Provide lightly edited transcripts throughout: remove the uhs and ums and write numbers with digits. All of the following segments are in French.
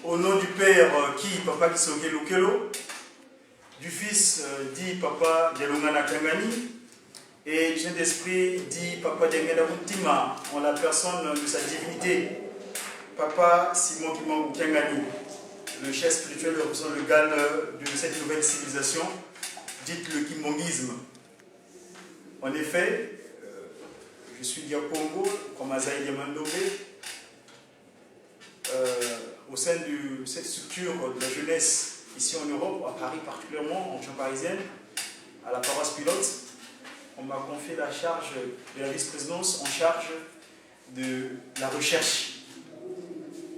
Au nom du Père, qui Papa Kisokelo Kelo, du Fils, dit Papa Dialongana Kangani, et du Saint-Esprit, dit Papa Diangana Moutima, en la personne de sa divinité, Papa Simon Kimangou Kangani, le chef spirituel représentant le GAN de cette nouvelle civilisation, dite le Kimongisme. En effet, je suis Diakongo, comme Azaï Diamandobe, au sein de cette structure de la jeunesse ici en Europe, à Paris particulièrement, en région parisienne, à la paroisse pilote, on m'a confié la charge de la vice-présidence en charge de la recherche.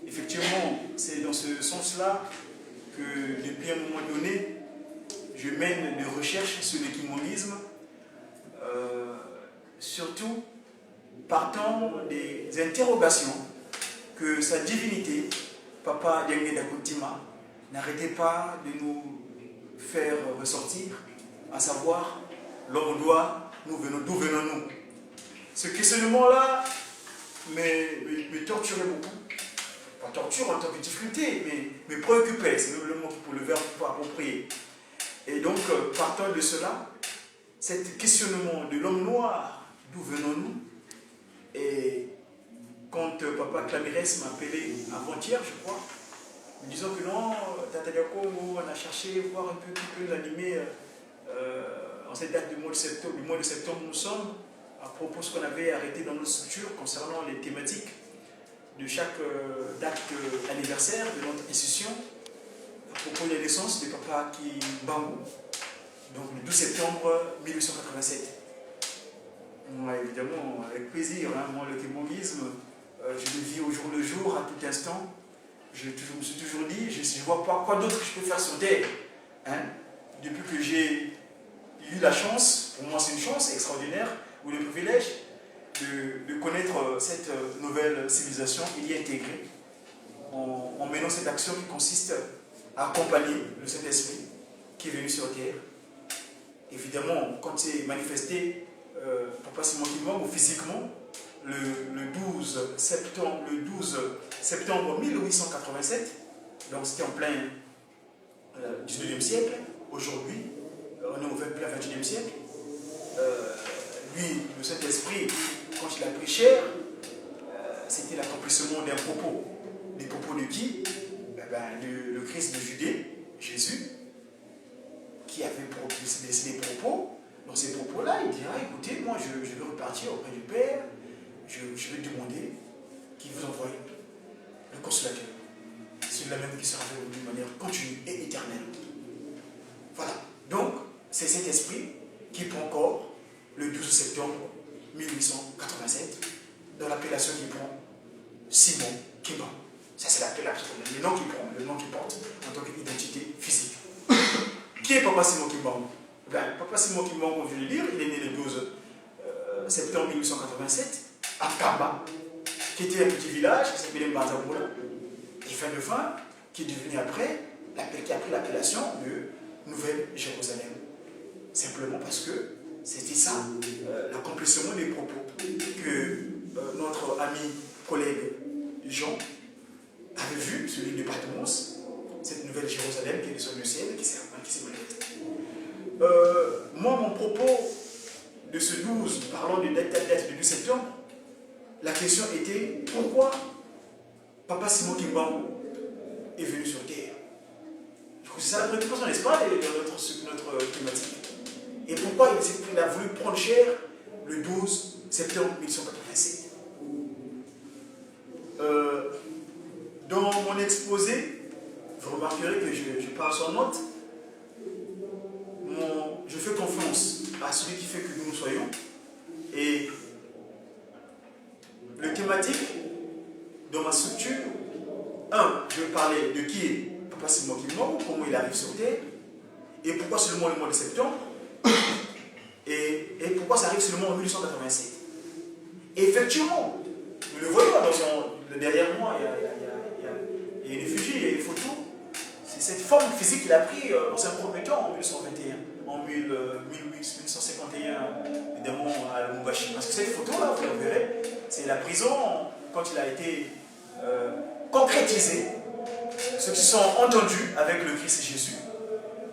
Effectivement, c'est dans ce sens-là que depuis un moment donné, je mène des recherches sur le kimongisme, surtout partant des interrogations que sa divinité, Papa Diangana Koutima, n'arrêtait pas de nous faire ressortir, à savoir, l'homme doit, d'où venons-nous? Ce questionnement-là me torturait beaucoup. Pas torture en tant que difficulté, mais me préoccupait, c'est le mot pour le verbe approprié. Et donc, partant de cela, cet questionnement de l'homme noir, d'où venons-nous? Et quand Papa Clamires m'a appelé avant-hier, je crois, me disant que non, Tata Diakongo, on a cherché voir un peu qui peut l'animer en cette date du mois de septembre où nous sommes, à propos de ce qu'on avait arrêté dans notre structure concernant les thématiques de chaque date anniversaire de notre institution, à propos de la naissance de Papa Kimbangu, donc le 12 septembre 1887. Moi, évidemment, avec plaisir, hein, moi, le kimongisme, je le vis au jour le jour, à tout instant. Je me suis toujours dit, je ne vois pas quoi d'autre que je peux faire sur Terre. Hein? Depuis que j'ai eu la chance, pour moi c'est une chance extraordinaire, ou le privilège de connaître cette nouvelle civilisation, il y est intégré, en menant cette action qui consiste à accompagner le Saint-Esprit qui est venu sur Terre. Évidemment, quand c'est manifesté, Papa Simon Kimbangu, physiquement, le 12 septembre 1887, donc c'était en plein 19e siècle, aujourd'hui, on est au plein 21e siècle. Lui, le Saint-Esprit, quand il a pris chair, c'était l'accomplissement d'un propos. Des propos de qui? Le Christ de Judée, Jésus, qui avait décidé des propos. Dans ces propos-là, il dira, écoutez, moi je vais repartir auprès du Père, je vais demander qu'il vous envoie le consolateur. C'est la même qui sera fait d'une manière continue et éternelle. Voilà. Donc, c'est cet esprit qui prend corps le 12 septembre 1887, dans l'appellation qu'il prend Simon Kimbangu. Ça, c'est l'appellation, le nom qu'il prend, le nom qu'il porte en tant qu'identité physique. Qui est Papa Simon Kimbangu? Papa Simon Kimbangu, comme je l'ai dit, il est né le 12 septembre 1887 à Kamba, qui était un petit village qui s'appelait Mbanzaboula, et fin de fin, qui est devenu après, qui a pris l'appellation de Nouvelle-Jérusalem. Simplement parce que c'était ça, l'accomplissement des propos que notre ami, collègue Jean avait vu sur l'île de Patmos, cette Nouvelle-Jérusalem qui est sur le ciel, qui s'est manifestée. Moi, mon propos de ce 12, parlant de date du 12 septembre, la question était pourquoi Papa Simon Kimbangu est venu sur Terre. C'est ça la préoccupation, n'est-ce pas, de notre thématique. Et pourquoi il a voulu prendre chair le 12 septembre 1887. Dans mon exposé, vous remarquerez que je parle sans note. Je fais confiance à celui qui fait que nous soyons. Et le thématique, dans ma structure, je vais parler de qui est Papa Simon Kimbangu, comment il arrive sur Terre, et pourquoi seulement le mois de septembre, et pourquoi ça arrive seulement en 1887. Et effectivement, nous le voyons derrière moi, il y a une effigie, il y a des photos. C'est cette forme physique qu'il a pris dans un premier temps en 1821, en 1851, évidemment à Lubumbashi. Parce que cette photo-là, vous la verrez, c'est la prison quand il a été concrétisé, ce ceux qui sont entendus avec le Christ Jésus.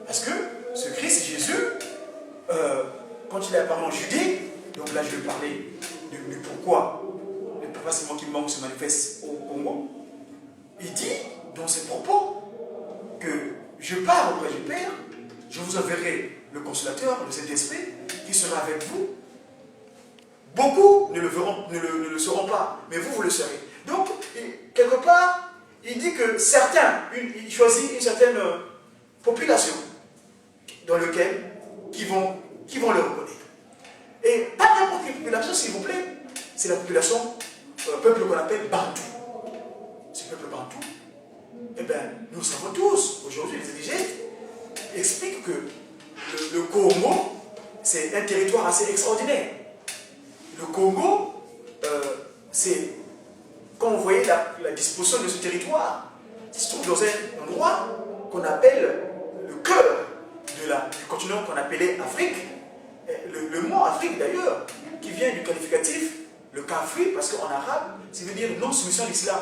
Parce que ce Christ Jésus, quand il est apparu en Judée, donc là je vais parler du pourquoi le papa Simon Kimbangu se manifeste au Congo, il dit dans ses propos que je pars auprès du Père, je vous enverrai le consolateur, le Saint-Esprit, qui sera avec vous. Beaucoup ne le seront pas, mais vous le serez. Donc, quelque part, il dit que certains, il choisit une certaine population dans laquelle qui vont le reconnaître. Et pas n'importe quelle population, s'il vous plaît, c'est la population, peuple qu'on appelle Bantou. Ce peuple Bantou, eh bien, nous savons tous, aujourd'hui, les indigènes expliquent que le Congo, c'est un territoire assez extraordinaire. Le Congo, c'est, quand vous voyez la disposition de ce territoire, il se trouve dans un endroit qu'on appelle le cœur du continent qu'on appelait Afrique. Le mot Afrique d'ailleurs, qui vient du qualificatif, le Kafri, parce qu'en arabe, ça veut dire non-soumission à l'islam.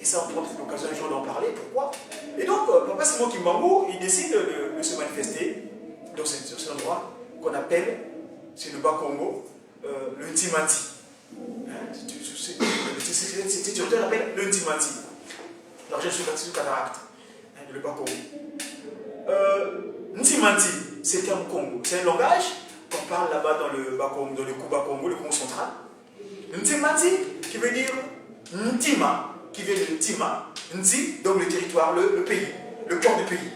Et ça, on prend peut-être l'occasion un jour d'en parler, pourquoi? Et donc, Papa Simon Kimbangu, il décide de se manifester dans cet endroit qu'on appelle, c'est le Bas-Congo, le Ntimati. Ce territoire appelle le Ntimati. L'argent sur cataracte, le Bas-Congo. Ntimati, c'est le terme Congo. C'est un langage qu'on parle là-bas dans le Bas-Congo, dans le Bas-Congo, le Congo central. Ntimati, qui veut dire Ntima, qui vient de Ntima, Nti, donc le territoire, le pays, le cœur du pays.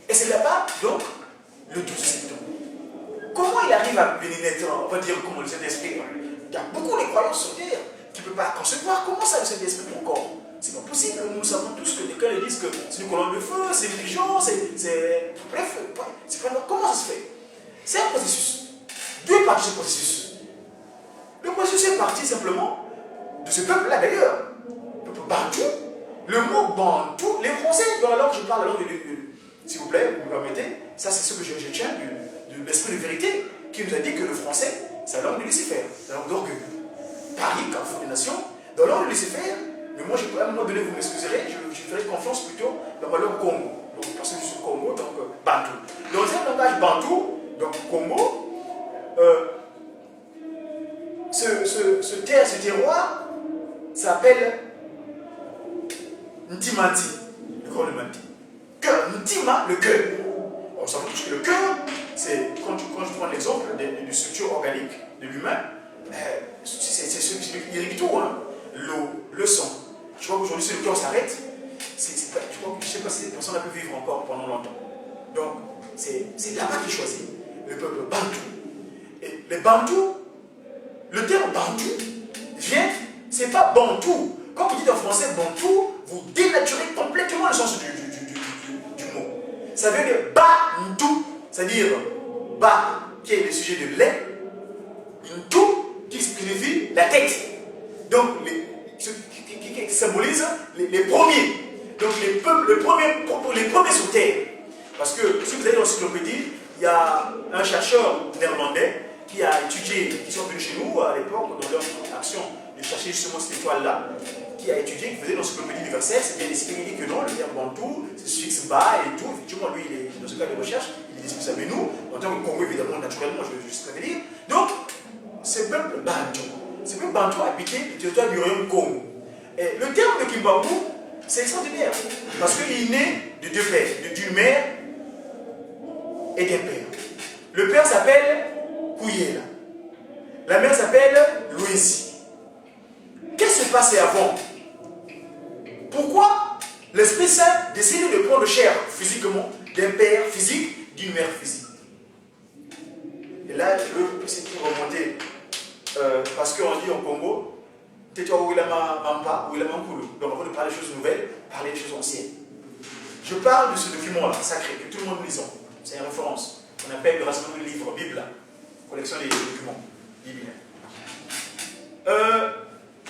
Et c'est là-bas, donc, le 12 septembre. Comment il arrive à venir naître, on va dire, comment le Saint-Esprit? Il y a beaucoup de croyances sur terre qui ne peuvent pas concevoir. Comment ça, le Saint-Esprit, mon corps? C'est pas possible. Nous savons tous que quand ils disent que c'est une colonne de feu, c'est une pigeon, c'est. Bref, c'est pas. Comment ça se fait? C'est un processus. D'où est parti ce processus? Le processus est parti simplement de ce peuple-là d'ailleurs. Le peuple Bantou. Le mot Bantou, les Français, dans la langue, je parle la langue s'il vous plaît, vous me permettez, ça c'est ce que je tiens de l'esprit de vérité, qui nous a dit que le français, c'est la langue de Lucifer, la langue d'orgueil. Paris, Carrefour des Nations, dans la langue de Lucifer, mais moi, à un moment donné, vous m'excuserez, je ferai confiance plutôt dans ma langue Congo. Donc, parce que je suis Congo, donc Bantou. Dans un langage Bantou, donc Congo, ce terroir s'appelle Ntimati, le corps de Mati. Cœur, Ntima, le cœur. On sait tous que le cœur, c'est, quand je prends l'exemple d'une structure organique de l'humain, c'est ce qui irrigue tout, hein. L'eau, le sang. Je crois qu'aujourd'hui, si le cœur s'arrête, je ne sais pas si les personnes peuvent vivre encore pendant longtemps. Donc, c'est là-bas qu'il choisit le peuple Bantou. Et les Bantous, le terme Bantou vient, c'est pas Bantou. Quand vous dites en français Bantou, vous dénaturez complètement le sens du mot. Ça veut dire Bantou, c'est-à-dire Ba, qui est le sujet de lait, Ntou, qui signifie la tête. Donc, qui symbolise les premiers. Donc, les premiers sur terre. Parce que, si vous allez dans l'encyclopédie, il y a un chercheur néerlandais qui a étudié, qui sont venus chez nous à l'époque, dans leur action de chercher justement cette étoile-là, qui a étudié, qui faisait l'encyclopédie universelle, c'est bien décidé, il dit que non, le terme Bantou, c'est suffixe bas et tout. Effectivement, lui, il est dans ce cas de recherche, il dit que ça, mais nous, en tant que Congo, évidemment, naturellement, je vais juste dire. Donc, ce peuple Bantou habitait le territoire du royaume Congo. Et le terme de Kimbangu, c'est extraordinaire, parce qu'il naît de deux pères, d'une mère et d'un père. Le père s'appelle Kouyela. La mère s'appelle Louisi. Qu'est-ce qui se passait avant? Pourquoi l'Esprit Saint décide de prendre chair physiquement d'un père physique, d'une mère physique? Et là, je veux essayer de remonter, parce qu'on dit en Congo, donc avant de parler des choses nouvelles, parler des choses anciennes. Je parle de ce document-là, sacré, que tout le monde lisant. C'est une référence. On appelle le rassemblement de livres, Bible, collection des documents bibliques.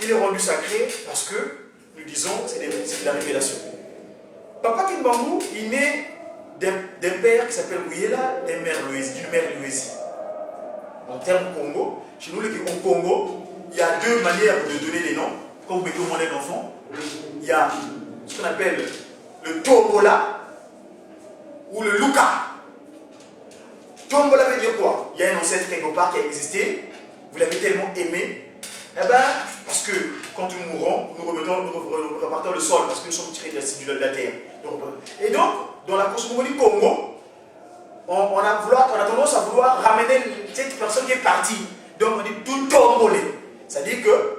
Il est rendu sacré parce que, nous disons, c'est de la révélation. Papa Kimbangu, il naît d'un père qui s'appelle Kouyela, d'une mère Louisi. En termes Congo, chez nous, au Congo, il y a deux manières de donner les noms. Quand vous mettez au monde un enfant, il y a ce qu'on appelle le tombola ou le luka. Tombola veut dire quoi? Il y a un ancêtre quelque part qui a existé, vous l'avez tellement aimé, eh ben, parce que quand nous mourons, nous repartons le sol, parce que nous sommes tirés de la terre. Et donc, dans la cosmogonie Congo, on a tendance à vouloir ramener cette personne qui est partie. Donc on dit tout tombolé. C'est-à-dire que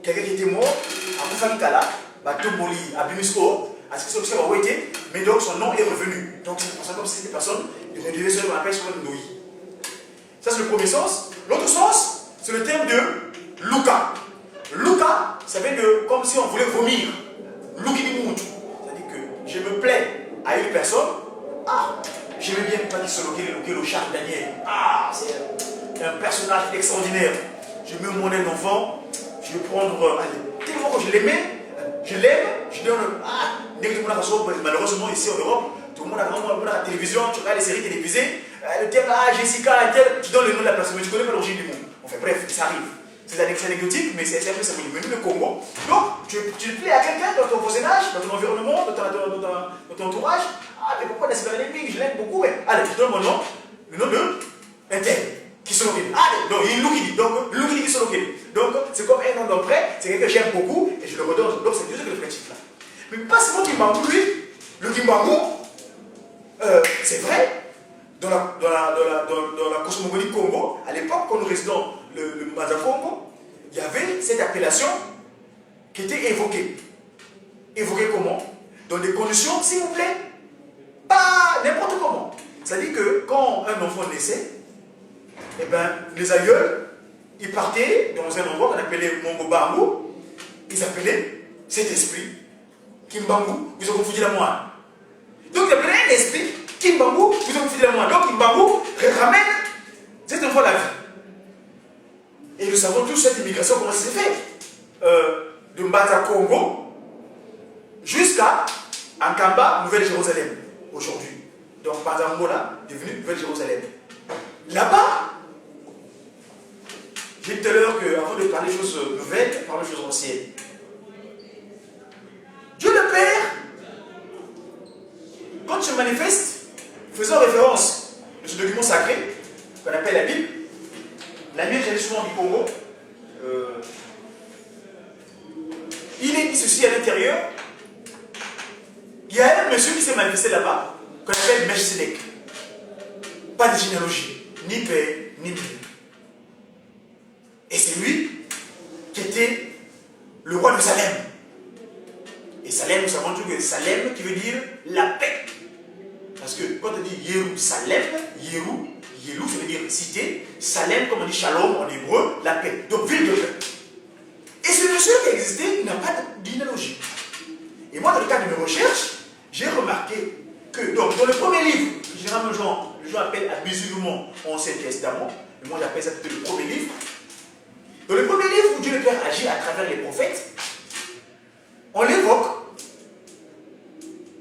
quelqu'un qui était mort, après Fanikala, Tomboli, Abimisco, mais donc son nom est revenu. Donc c'est une personne comme si c'était une personne, il redevait ce qu'on appelle sur le Noï. Ça c'est le premier sens. L'autre sens, c'est le terme de Luka. Luka, ça veut dire comme si on voulait vomir. Lukinimutu. C'est-à-dire que je me plais à une personne. Ah, j'aimais bien pas qu'il se loquait le Charles Daniel. Ah, c'est un personnage extraordinaire. Je me mon enfant, je vais prendre. Allez, tellement que je l'aimais, je l'aime, je donne. Ah, dès que tout le monde a malheureusement ici en Europe, tout le monde a vraiment la télévision, tu regardes les séries télévisées, le terme Jessica, tu donnes le nom de la personne, mais tu ne connais pas l'origine du mot. Enfin bref, ça arrive. C'est anecdotique, mais c'est un peu symbolique. Mais nous, le Congo, donc tu plais à quelqu'un dans ton voisinage, dans ton environnement, dans ton entourage. Ah, mais pourquoi n'est-ce pas l'ennemi? Je l'aime beaucoup. Mais allez, je donne mon nom, le nom de un tel, qui se localise. Allez, donc il y a Lukini, donc Lukini qui se localise. Donc c'est comme un nom d'emprunt, c'est quelqu'un que j'aime beaucoup et je le redonne. Donc c'est juste le principe là. Mais pas seulement Kimbangu, lui, le Kimbangu, c'est vrai, dans la cosmogonie Congo, à l'époque, quand nous résidons le Mazakongo, il y avait cette appellation qui était évoquée. Évoquée comment? Dans des conditions, s'il vous plaît, pas n'importe comment. C'est-à-dire que quand un enfant naissait, eh ben, les aïeuls, ils partaient dans un endroit qu'on appelait Mongobangu, ils appelaient cet esprit Kimbangu, vous avez confondu la moine. Donc ils appelaient un esprit Kimbangu, vous avez confondu la moine. Donc Kimbangu ramène cet enfant à la vie. Et nous savons tous cette immigration, comment ça s'est fait. De Mbaza Congo jusqu'à Ankamba, Nouvelle-Jérusalem, aujourd'hui. Donc Mbaza Angola est devenu Nouvelle-Jérusalem. Là-bas, j'ai dit tout à l'heure qu'avant de parler des choses nouvelles, parler des choses anciennes. Dieu le Père, quand il se manifeste, faisant référence à ce document sacré qu'on appelle la Bible, la Bible, j'ai souvent du Congo, il est dit ceci à l'intérieur. Il y a un monsieur qui s'est manifesté là-bas, qu'on appelle Melchizedek. Pas de généalogie, ni père, ni mère. Et c'est lui qui était le roi de Salem. Et Salem, nous savons toujours que Salem qui veut dire la paix. Parce que quand on dit Jérusalem, Yérou, ça veut dire cité. Salem, comme on dit Shalom en hébreu, la paix. Donc ville de paix. Et ce monsieur qui a existé, il n'a pas de généalogie. Et moi, dans le cadre de mes recherches, j'ai remarqué que donc, dans le premier livre, généralement les gens appellent Abusément Ancien Testament, et moi j'appelle ça plutôt le premier livre. Dans le premier livre où Dieu le Père agit à travers les prophètes, on l'évoque,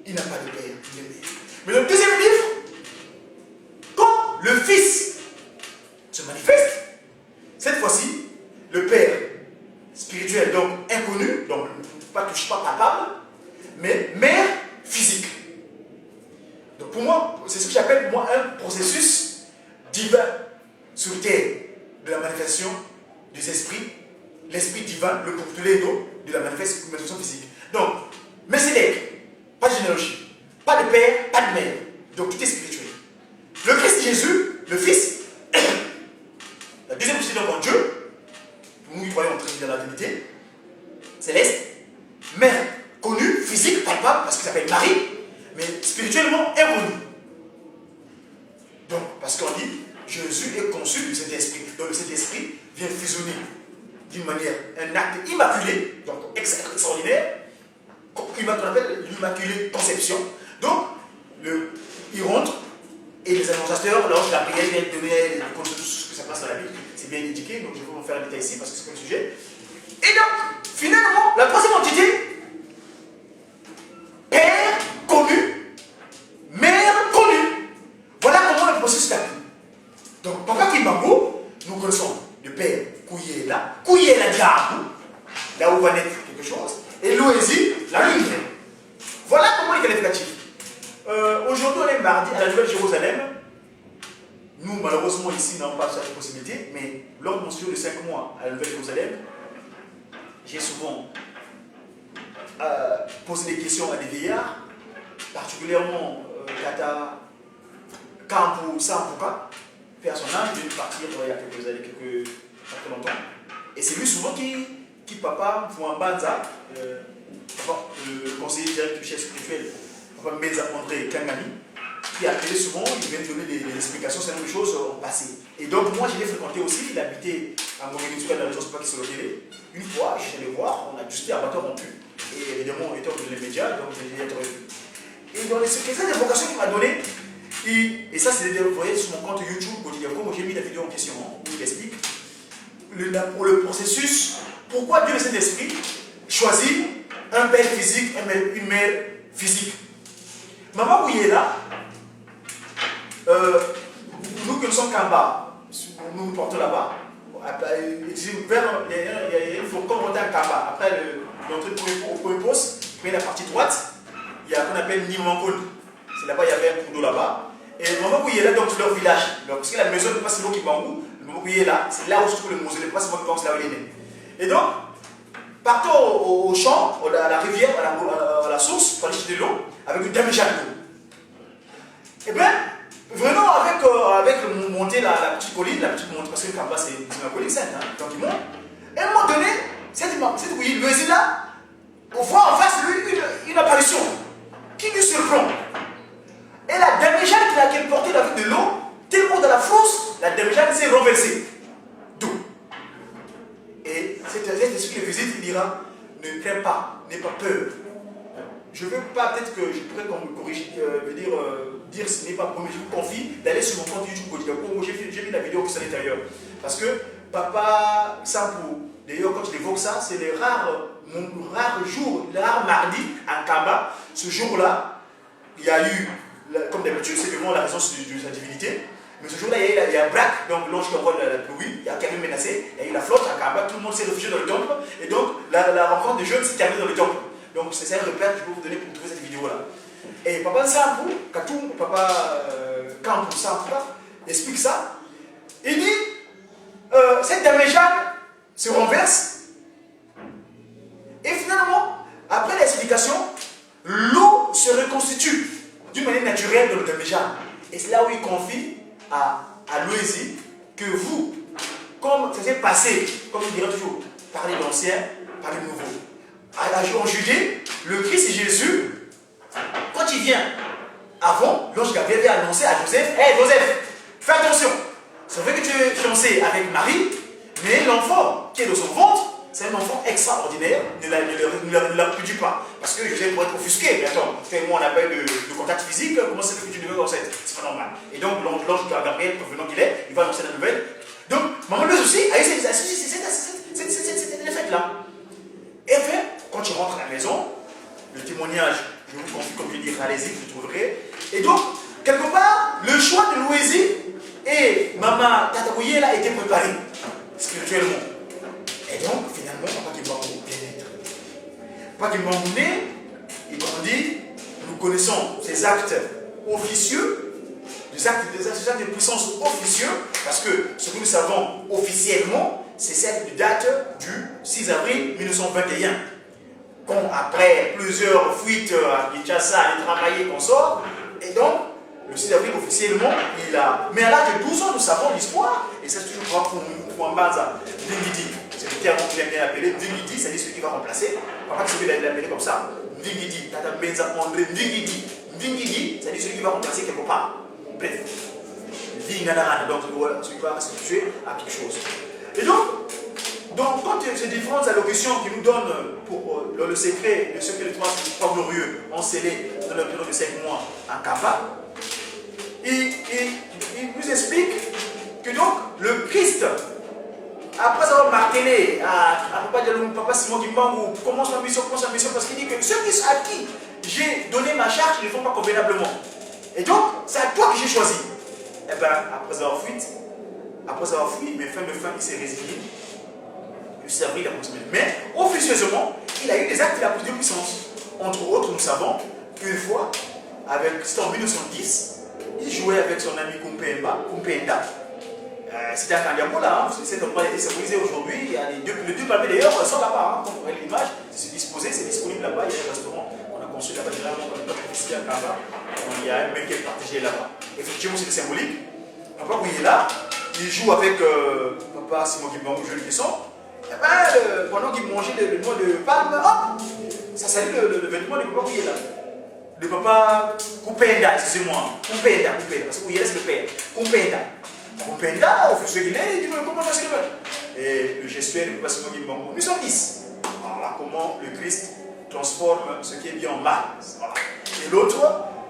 il n'a pas de père, il est père. Mais dans le deuxième livre, quand le Fils se manifeste, cette fois-ci, le Père spirituel, donc inconnu, donc pas touche, pas palpable, mais mère physique. Donc pour moi, c'est ce que j'appelle moi un processus divin sur terre de la manifestation des esprits, l'esprit divin, le Portulédo de la manifestation physique. Donc, Melchizedek, pas de généalogie, pas de père, pas de mère. Donc tout est spirituel. Le Christ Jésus, le Fils, la deuxième partie donc en Dieu, pour nous qui croyons dans la Trinité céleste, mère connue, physique, palpable, parce qu'il s'appelle Marie, mais spirituellement inconnue. Donc, parce qu'on dit, Jésus est conçu de cet esprit. Donc cet esprit vient fusionner d'une manière, un acte immaculé, donc extraordinaire, qu'on appelle l'immaculée conception. Donc, il rentre, et les annonciateurs, lors de la prière, viennent donner tout ce que ça passe dans la Bible. C'est bien indiqué, donc je vais vous faire un détail ici parce que c'est pas le sujet. Et donc, finalement, la troisième entité, père connu, mère connue. Voilà comment le processus s'appuie. Donc, Papa Kimbangu, nous connaissons le père Kouyela, Kouyela Diabou, là où va naître quelque chose. chose, et Loésie, la lumière. Voilà comment il est qualificatif. Aujourd'hui, on est mardi à la Nouvelle-Jérusalem. Nous, malheureusement, ici, n'avons pas cette possibilité, mais lors de mon séjour de 5 mois à la Nouvelle-Jérusalem, j'ai souvent posé des questions à des vieillards, particulièrement Tata Kampu Sampuka, père son âme, il vient de partir il y a quelques années, très longtemps. Et c'est lui souvent qui papa, Fouambanza, le conseiller direct du chef spirituel, papa Mbenza André Kangani, qui appelait souvent, il vient donner des explications sur les choses en passé. Et donc moi je l'ai fréquenté aussi, il habitait à Montréal, dans la région pas qui sur le télé. Une fois, je suis allé voir, on a juste un bateau rompu. Et évidemment, on était dans les médias, donc j'ai été revu. Et dans les évocations qu'il m'a données, et ça c'est vous voyez sur mon compte YouTube, comme j'ai mis la vidéo en question, où il explique pour le processus, pourquoi Dieu le Saint-Esprit choisit un père physique, une mère physique. Maman Bouyela, nous qui sommes Kamba, nous nous portons là-bas, il y a une fois qu'on monte à Kamba, après l'entrée au premier poste, prenez la partie droite, il y a ce qu'on appelle Nimangoun. C'est là-bas, il y avait un cours d'eau là-bas. Et Maman Bouyela, donc c'est leur village. Donc, parce que la maison n'est pas si loin qu'il Bangou, Maman Bouyela, c'est là où se trouve le mausolée, pas si loin qu'il Bangou, c'est là où il est né. Et donc, partons au champ, à la rivière, à la source, pour aller chercher de l'eau, avec une demi-jeanne d'eau. Et bien, venons avec monter la petite colline, parce que Kamba c'est une colline sainte, hein, donc il monte. Et à un moment donné, cette Loésie là, on voit en face de lui une apparition qui lui surprend. Et la demi-jeanne qu'il portait avec de l'eau, tellement dans la fosse, la demi-jeanne s'est renversée d'eau. Et cet esprit de visite, il dira, ne crains pas, n'aie pas peur. Je ne veux pas, peut-être que je pourrais corriger, dire ce n'est pas pour moi, je vous confie d'aller sur mon compte YouTube où j'ai mis la vidéo qui est à l'intérieur. Parce que Papa Sampou, d'ailleurs quand il évoque ça, c'est mon rare jour, le rare mardi à Kamba. Ce jour-là, il y a eu, comme d'habitude, c'est vraiment la raison de sa divinité. Mais ce jour-là, il y a un braque, donc l'ange qui envoie la pluie, il y a quelqu'un menacé, il y a eu la flotte à Kamba, tout le monde s'est réfugié dans le temple, et donc la rencontre des jeunes s'est terminée dans le temple. Donc c'est ça le repère que je peux vous donner pour trouver cette vidéo-là. Et Papa Sampou, Papa Kampu Sampuka, explique ça. Il dit, cette demi-jeanne se renverse, et finalement, après l'explication, l'eau se reconstitue d'une manière naturelle dans le demi-jeanne. Et c'est là où il confie à Loésie que vous, comme ça s'est passé, comme il dirait toujours, par les anciens, par les nouveaux. En Judée, le Christ Jésus, quand il vient, avant, l'ange Gabriel vient annoncer à Joseph, hé Joseph, fais attention, c'est vrai que tu es fiancé avec Marie, mais l'enfant qui est dans son ventre, c'est un enfant extraordinaire, ne la répudie pas. Parce que Joseph pourrait être offusqué, mais attends, fais-moi un appel de contact physique, comment c'est que tu deviens enceinte? C'est pas normal. Et donc l'ange Gabriel, prévenant qu'il est, il va annoncer la nouvelle. Donc, maman Louise aussi a eu cette effet-là. Et enfin, quand tu rentres à la maison, le témoignage, je vous confie, comme je dis, allez-y, vous trouverez. Et donc, quelque part, le choix de Loésie et Maman Tataouye a été préparé spirituellement. Et donc, finalement, Papa Kimbangou bien-être. Papa Kimbangou né, il grandit, nous connaissons ses actes officieux, des actes de puissance officieux, parce que ce que nous savons officiellement, c'est cette date du 6 avril 1921. Quand après plusieurs fuites à Kinshasa, à travailler, qu'on sort, et donc, le 6 avril officiellement, il a. Mais à l'âge de 12 ans, nous savons l'histoire, et c'est toujours pour un baza, Ndingidi. C'est le terme qu'il aime bien appeler, Ndingidi, c'est-à-dire celui qui va remplacer. Papa qui s'est appelé comme ça. Ndingidi, Tata Mbenza André, Ndingidi. Ndingidi, c'est-à-dire celui qui va remplacer quelque part. Bref. Ndinganarana, donc celui qui va s'habituer à quelque chose. Et donc quand ces différentes allocutions qui nous donnent pour le secret des trois glorieux ont scellé dans le période de 5 mois à Kamba, il nous explique que donc le Christ, après avoir martelé à Papa Simon Kimbangou, commence ma mission, parce qu'il dit que ceux à qui j'ai donné ma charge ne le font pas convenablement. Et donc, c'est à toi que j'ai choisi. Et bien, après avoir fui, mais fin de fin, il s'est résigné. le 6 avril, il a consommé. Mais officieusement, il a eu des actes de la plus de puissance. Entre autres, nous savons qu'une fois, c'était en 1910, il jouait avec son ami Kumpenda. C'était un Kandiamola, cet endroit a été symbolisé aujourd'hui. Les deux palmiers d'ailleurs sont là-bas, quand vous voyez l'image, c'est disponible là-bas, il y a un restaurant qu'on a construit là-bas, généralement dans le peuple ici à Kaba, il y a un mec qui est partagé là-bas. Effectivement, c'est symbolique. Papa, où il est là, il joue avec papa Simon Guimbangu, jeune garçon. Et ben, pendant qu'il mangeait le noix de palme, hop, ça salue le vêtement de papa où il est là. Le papa Kumpenda, excusez-moi, Kumpenda, parce que où il est là, c'est le père. Kumpenda, au feu qu'il est, il dit comment ça se fait. Et le gestuel de papa Simon Guimbangu, nous sommes 10. Voilà comment le Christ transforme ce qui est bien en mal. Voilà. Et l'autre,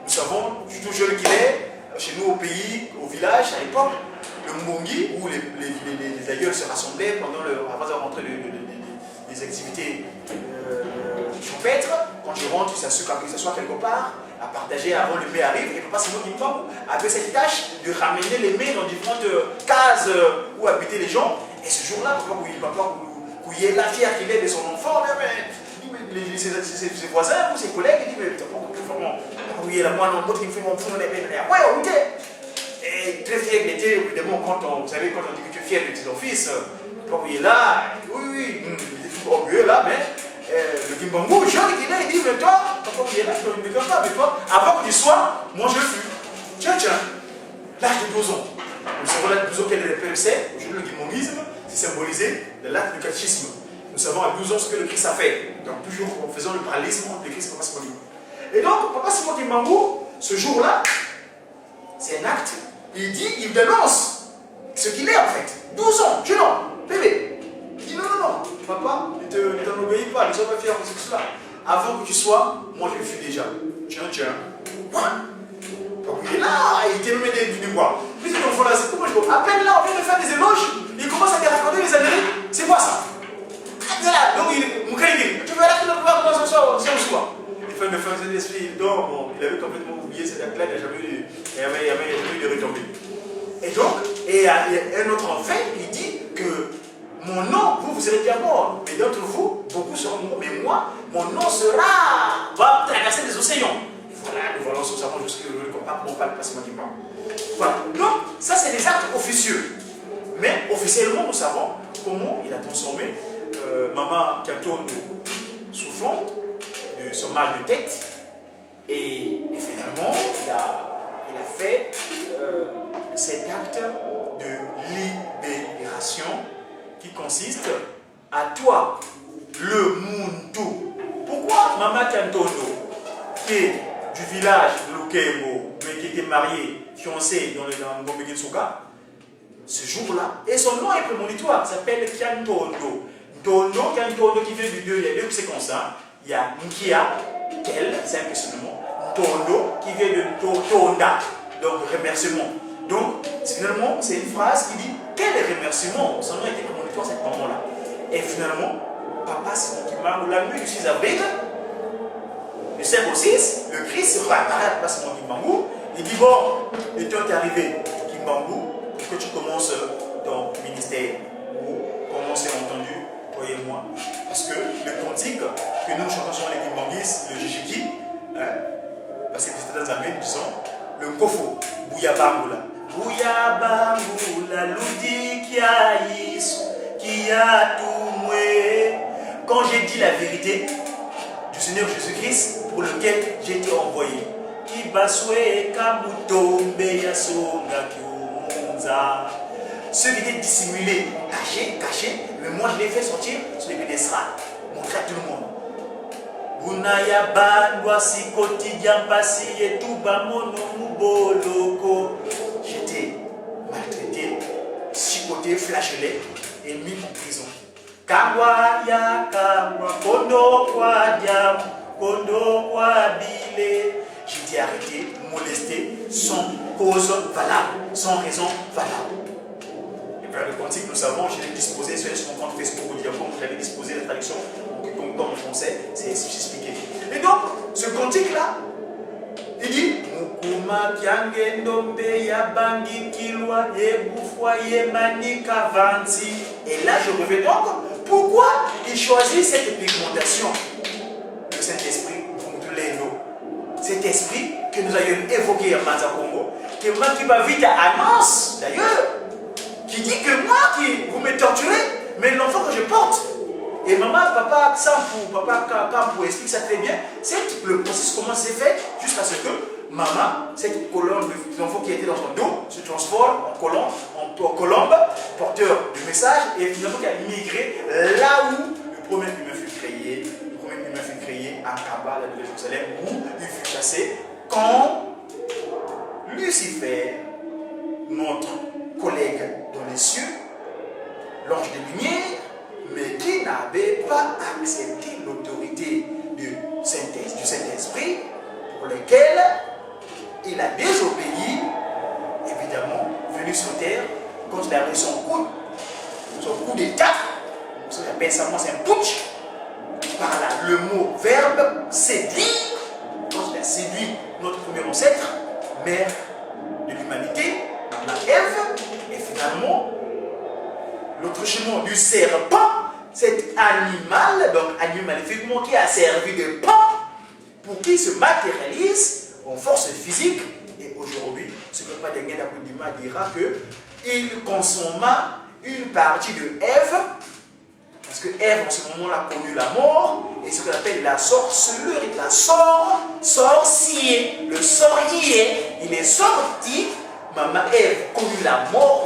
nous savons, tout jeune qu'il est, chez nous au pays, au village, à l'époque, le Mbongi, où les aïeuls se rassemblaient avant de rentrer les activités champêtres. Quand je rentre, ils s'assoient quelque part, à partager avant le mets arrive. Et papa Simon Guimbangu avait cette tâche de ramener les mets dans différentes cases où habitaient les gens. Et ce jour-là, papa il est la fière qu'il est de son enfant, ses voisins ou ses collègues, il dit mais vraiment, oui, la moine en qui me fait mon fou, ouais, ok. Et très fier qu'il était, évidemment, vous savez, quand on dit que tu es fier de tes fils, il est là, oui, il est orgueilleux là, mais le Guimbangu, jeune qu'il est, il dit mais toi, papa, il est là, je ne me pas, mais toi, avant que tu sois, moi je fus. Tiens, l'âge de 12 ans. Nous savons l'âge de 12 ans quel est le PEC, aujourd'hui le guimbanguisme, c'est symbolisé de l'acte du catéchisme. Nous savons à 12 ans ce que le Christ a fait. Donc toujours en faisant le parallélisme entre le Christ et Papa Simon Guimbangu. Et donc, Papa Simon Guimbangu, ce jour-là, c'est un acte. Il dit, il dénonce ce qu'il est en fait. 12 ans, jeune homme, bébé. Il dit non, papa, ne t'en obéis pas, ne sois pas fier de ce que cela. Avant que tu sois, moi je le suis déjà. Tiens. Quoi? Donc il est là, il était même du bois. Puis cet enfant-là, c'est comment je vois. À peine là, on vient de faire des éloges, il commence à te raconter les années. C'est quoi ça? Donc il tu verras que le pouvoir dans ce soir. Il fait une fin de l'esprit, il dort, bon, il avait complètement oublié cet acte-là, il n'y a jamais eu de retombée. Et donc, et un autre enfant, il dit que mon nom, vous serez déjà mort, mais d'entre vous, beaucoup seront morts, mais moi, mon nom va traverser les océans. Voilà, nous voyons ce savant jusqu'à le combat, mon père passe mon dimanche. Voilà, donc ça c'est des actes officieux. Mais officiellement, nous savons comment il a transformé Maman Kantondo souffrant de son mal de tête. Et finalement, il a fait cet acte de libération qui consiste à toi, le Muntu. Pourquoi Maman Kantondo, qui est du village de Lukembo, mais qui était mariée, fiancée dans le Ngombe Gitsuka, ce jour-là, et son nom est prémonitoire, s'appelle Kantondo. Kantondo qui vient du dieu, il y a deux séquences. Il y a Nkia, quel, c'est un questionnement. Tondo qui vient de Tonda, donc remerciement. Donc, finalement, c'est une phrase qui dit quel remerciement. Son nom était prémonitoire à ce moment-là. Et finalement, Papa Simon Guimbangu, la nuit du 6 avril, le 5 au 6, le Christ réapparaît à Papa Simon Guimbangu. Il dit bon, le temps est arrivé, Guimbangu, pour que tu commences ton ministère. Ou commencer entendu, toi et moi. Parce que le cantique que nous chantons sur les Guimbanguistes, le Jijiki, parce que c'était dans un nous disons le Kofo, Bouyabangula. Bouyabangula, l'oudi qui a tout moué. Quand j'ai dit la vérité du Seigneur Jésus-Christ pour lequel j'ai été envoyé, qui basoué kabutombe yasonga kiumunza. Ceux qui étaient dissimulés, cachés, mais moi je les fais sortir sur les pédestrales, montrer à tout le monde. Bunaya bandwa sikoti diambasi etuba mono muboloko. J'étais maltraité, chicoté, flagellé et mis en prison. Kawaya kawa kondo kwa diam, kondo kwa bile. J'étais arrêté, molesté, sans cause valable, sans raison valable. Le cantique, nous savons, je l'ai disposé sur mon compte Facebook au diapon, j'avais disposé la traduction, comme en français, c'est expliqué. Et donc, ce cantique-là, il dit Mukuma Kiangendombe Yabangi Kilwa Ebufwa Yemani Kavanti. Et là, je reviens donc Pourquoi il choisit cette pigmentation, le Saint-Esprit, cet esprit que nous avions évoqué en Manza Congo, que moi qui va vite à Annonce, d'ailleurs, qui dit que moi qui vous me torturez, mais l'enfant que je porte. Et maman, papa, Kampou explique ça très bien. C'est le processus, comment c'est fait, jusqu'à ce que maman, cette colombe d'enfant qui était dans son dos, se transforme en colombe, porteur du message, et finalement qui a migré là où le premier humain fut créé. À Kaba, la Nouvelle-Jérusalem, où il fut chassé quand Lucifer, notre collègue dans les cieux, l'ange de lumière, mais qui n'avait pas accepté l'autorité du Saint-Esprit, pour lequel il a désobéi, évidemment, venu sur terre, quand il a reçu son coup d'état, ça appelle ça, c'est un putsch. Par là, le mot verbe séduire, quand il a séduit notre premier ancêtre, mère de l'humanité, la Ève, et finalement, l'autre chemin du serpent, cet animal, donc animal effectivement qui a servi de pan pour qu'il se matérialise en force physique. Et aujourd'hui, ce que Papa Dengue Dakoudima dira qu'il consomma une partie de Ève. Parce que Ève, en ce moment-là, a connu la mort, et ce qu'on appelle la sorcellerie, la sorcier, le sorcier, il est sorti, maman Ève connu la mort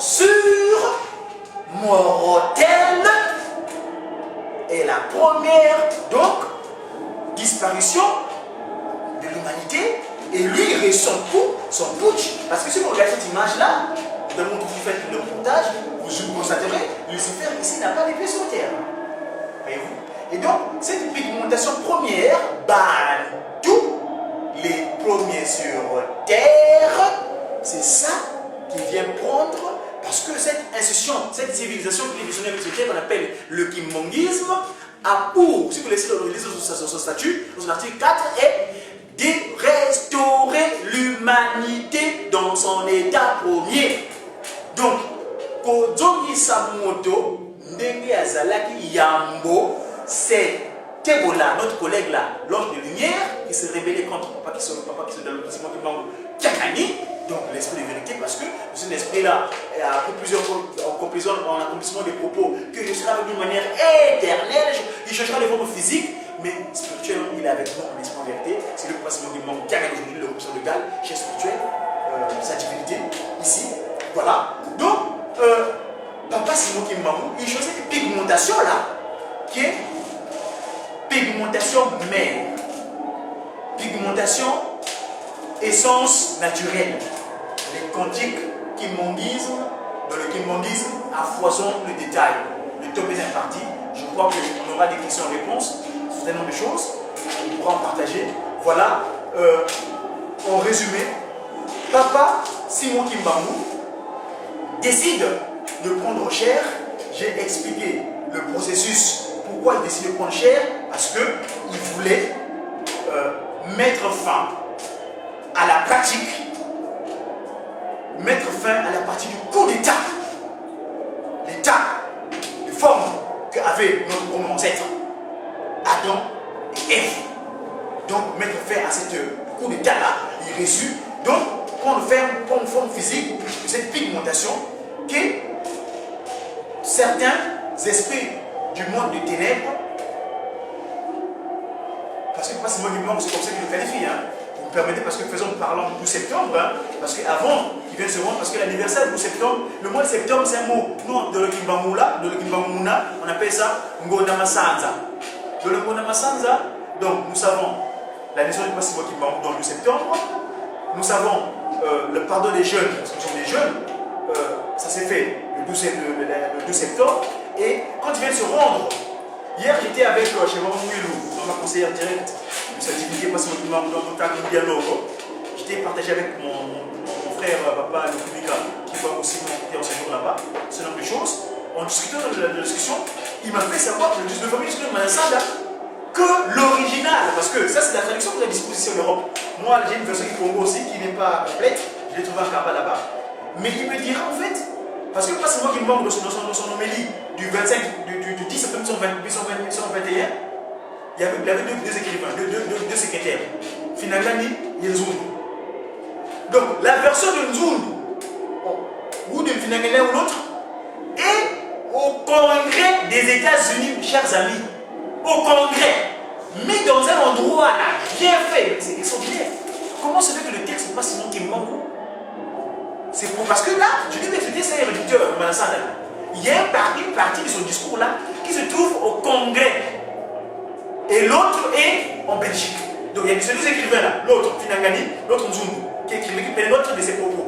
mortelle, et la première, donc, disparition de l'humanité, et lui, il reçoit son putsch, parce que si vous regardez cette image-là, dans le monde où vous faites le montage, vous constaterez, Lucifer ici n'a pas les pieds sur terre. Voyez-vous? Et donc, cette pigmentation première banne tous les premiers sur terre. C'est ça qui vient prendre, parce que cette institution, cette civilisation qui est visionnée avec ce terre qu'on appelle le kimmongisme, a pour, si vous laissez son statut, dans son article 4, est de restaurer l'humanité dans son état premier. Donc, Kodongi Samoto, Ndenge Azalaki Yambo, c'est Tebola, notre collègue là, l'ange de lumière, qui s'est rebellé contre papa qui sont dans le bâtiment qui manque Kakani, donc l'esprit de vérité, parce que cet esprit-là a pris plusieurs en accomplissement des propos que je serai avec d'une manière éternelle, il changera les formes physiques, mais spirituellement, il est avec nous en esprit de vérité. C'est le bâtiment qui manque Kakani aujourd'hui, l'option de Galles, chez spirituel, sa divinité, ici. Voilà. Donc, Papa Simon Kimbamou, il choisit une pigmentation là, qui est pigmentation mère. Pigmentation essence naturelle. Les cantiques kimmongisme, dans le kimmongisme, à foison le détail. Le top est imparti. Je crois qu'on aura des questions-réponses, certainement de choses. On pourra en partager. Voilà. En résumé, Papa Simon Kimbamou décide de prendre chair. J'ai expliqué le processus, pourquoi il décide de prendre chair, parce qu'il voulait mettre fin à la pratique, mettre fin à la partie du coup d'état, l'état de forme qu'avait notre premier ancêtre, Adam et Ève. Donc mettre fin à ce coup d'état-là, il reçut, donc prendre une forme physique de cette pigmentation que certains esprits du monde des ténèbres, parce que pas seulement du monde, c'est comme ça qu'il le qualifie, hein. Vous me permettez, parce que parlons du 12 septembre, hein, parce qu'avant qu'il vienne se rendre, parce que l'anniversaire du 12 septembre, le mois de septembre c'est un mot, nous de l'Okimbamoula, on appelle ça Ngona Masanza. De l'Ngona Masanza, donc nous savons la naissance du Passimo Kimbamou dans le 12 septembre, nous savons le pardon des jeunes, parce que nous sommes des jeunes, ça s'est fait le 12 septembre, et quand il vient de se rendre, hier j'étais avec chez Maman Mouilou, ma conseillère directe de sa divinité Passimo Kimbamou dans mon temps dialogue. J'étais partagé avec mon frère Papa Lukubika, qui va aussi monter en séjour là-bas, ce genre de choses. En discutant de la discussion, il m'a fait savoir que le 19 famille de Manasanda, que l'original, parce que ça c'est la traduction que j'ai à disposition en Europe. Moi j'ai une version qui Congo aussi qui n'est pas complète, je l'ai trouvée en Kaba là-bas. Mais il me dira en fait, Parce que pas seulement qu'il manque dans son homélie du 25, du 10 septembre 1921, il y avait deux écrivains, deux secrétaires, Finangani et Nzundu. Donc la version de Nzundu, ou de Finangani ou l'autre, est au Congrès des États-Unis, chers amis. Au Congrès, mis dans un endroit bien fait, c'est extraordinaire. Comment se fait que le texte n'est pas sinon qui manque? C'est parce que là, je dis que c'est un réducteur, il y a une partie de son discours là qui se trouve au Congrès et l'autre est en Belgique. Donc il y a ces deux écrivains là, l'autre Finangani, l'autre Nzundu, qui écrit l'autre de ses propos.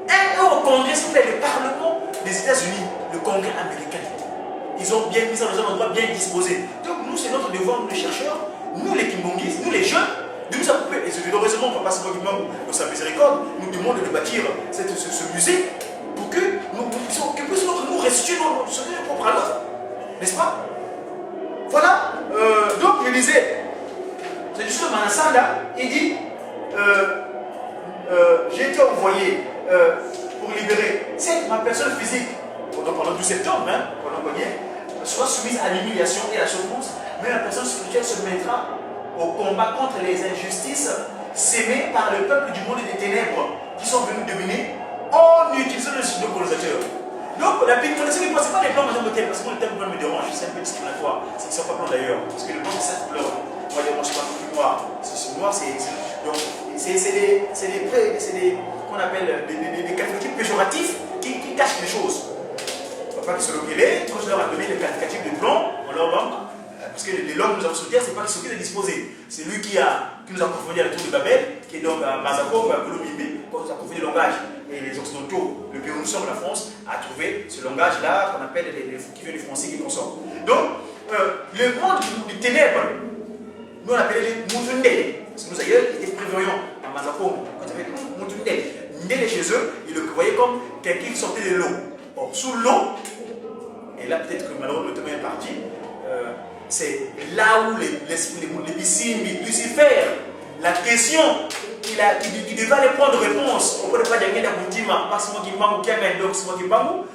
Et au Congrès, s'il vous plaît, le Parlement des États-Unis, le Congrès américain, ils ont bien mis ça dans un endroit bien disposé. Donc nous, c'est notre devoir, nous les chercheurs, nous les Kimbongis, nous les jeunes, de nous occuper. Et heureusement, Papa Simon Kimbangu, dans sa miséricorde, nous demande de bâtir ce musée pour que nous puissions nous restituer ce qui est propre à nous. N'est-ce pas? Voilà. Donc je disais, c'est juste Manassanda, il dit j'ai été envoyé pour libérer ma personne physique pendant 12 septembre, pendant qu'on y est, soit soumise à l'humiliation et à la souffrance, mais la personne spirituelle se mettra au combat contre les injustices sémées par le peuple du monde des ténèbres qui sont venus dominer en utilisant le système colonisateur. Donc la pigmentation, ce n'est pas des plans en termes de parce que le terme me dérange, c'est un peu discriminatoire, c'est qu'ils ne sont pas blancs d'ailleurs, parce que le blanc c'est cette couleur. Moi je ne suis pas plus noir, c'est noir, c'est des qu'on appelle des qualificatifs péjoratifs qui cachent les choses. Pas qu'ils se l'occupent, quand je leur ai donné le qualificatif de blanc, on leur donne. Parce que les langues que nous avons sur terre, c'est pas qui s'occupe de disposer. C'est lui qui nous a confondu à la tour de Babel, qui est donc à Mazako, à Colombie, quand nous a confondu le langage. Et les Occidentaux, le pays où nous sommes, la France, a trouvé ce langage-là qu'on appelle qui vient du français qui consort. Donc, le monde du ténèbre, nous on appelait les Moutundele. Parce que nous ailleurs étaient prévoyants à Mazako. Quand il y avait Moutundele, Ndele chez eux, ils le voyaient comme quelqu'un qui sortait de l'eau. Or, sous l'eau, et là peut-être que malheureusement le thème est parti, c'est là où les piscines, Lucifer, la question, il devait aller prendre réponse auprès de Padjangé d'Aboutima, Maximo Kimbangu, Kiamen, Maximo Kimbangu.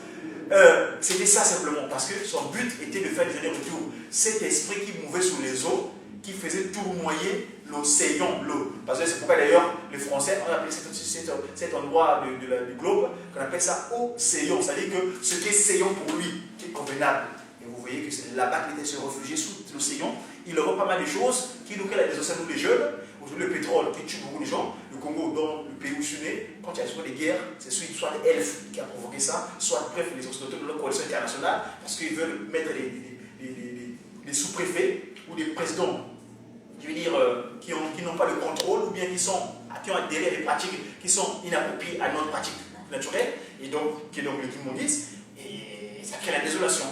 C'était ça simplement, parce que son but était de faire des allers-retours. Cet esprit qui mouvait sous les eaux, qui faisait tournoyer l'océan, l'eau. Parce que c'est pourquoi d'ailleurs les Français ont appelé cet endroit du globe, qu'on appelle ça océan. C'est-à-dire que ce qui est séant pour lui, qui est convenable. Et vous voyez que c'est là-bas qu'il était se réfugier sous l'océan. Il aura pas mal de choses qui nous créent des océans, nous les jeunes. Aujourd'hui, le pétrole qui tue beaucoup de gens. Le Congo, dans le pays où je suis né, quand il y a souvent des guerres, c'est soit les elfes qui a provoqué ça, soit bref les Occidentaux de la coalition internationale, parce qu'ils veulent mettre des sous-préfets ou des présidents, je veux dire, qui n'ont pas le contrôle ou bien qui ont adhéré à des pratiques qui sont inappropriées à notre pratique naturelle, et donc, qui est donc le Kimbongis, et ça crée la désolation.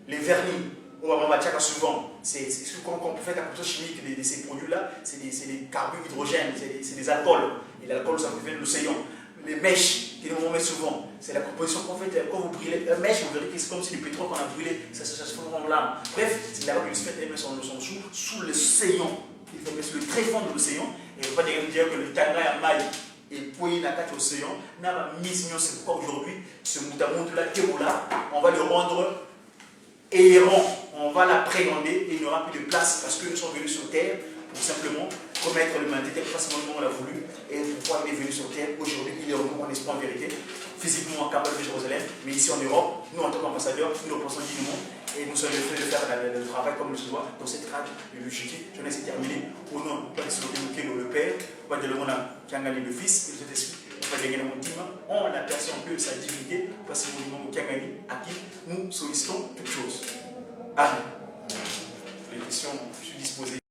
Les vernis, au Wamamachaka souvent, c'est quand on fait la composition chimique de ces produits-là, c'est des carbohydrogènes, c'est des alcools, et l'alcool ça vient de l'océan. Les mèches, que nous met souvent, c'est la composition qu'on fait quand vous brûlez une mèche, vous verrez que c'est comme si le pétrole qu'on a brûlé, ça se fond en lame. Bref, c'est là que Lucifer met son sous l'océan, il fait mettre le très fond de l'océan, et il ne faut pas dire que le Tanga est maille et poigné dans l'océan, n'a pas mis, c'est pourquoi aujourd'hui, ce moutamout-là, Kéroula, on va le rendre errant, on va l'appréhender et il n'y aura plus de place parce que nous sommes venus sur terre pour simplement commettre l'humanité tel que facilement on l'a voulu et pourquoi il est venu sur terre. Aujourd'hui, il est revenu en esprit en vérité, physiquement en capable de Jérusalem, mais ici en Europe, nous en tant qu'ambassadeurs, nous représentons dignement et nous sommes faits de faire le travail comme il se doit dans cette rage de logique. Je laisse terminer au nom de le Père, de le Fils et de cet esprit. On aperçoit un peu sa divinité parce que nous à qui nous sollicitons toutes choses. Amen. Les questions, je suis disposé.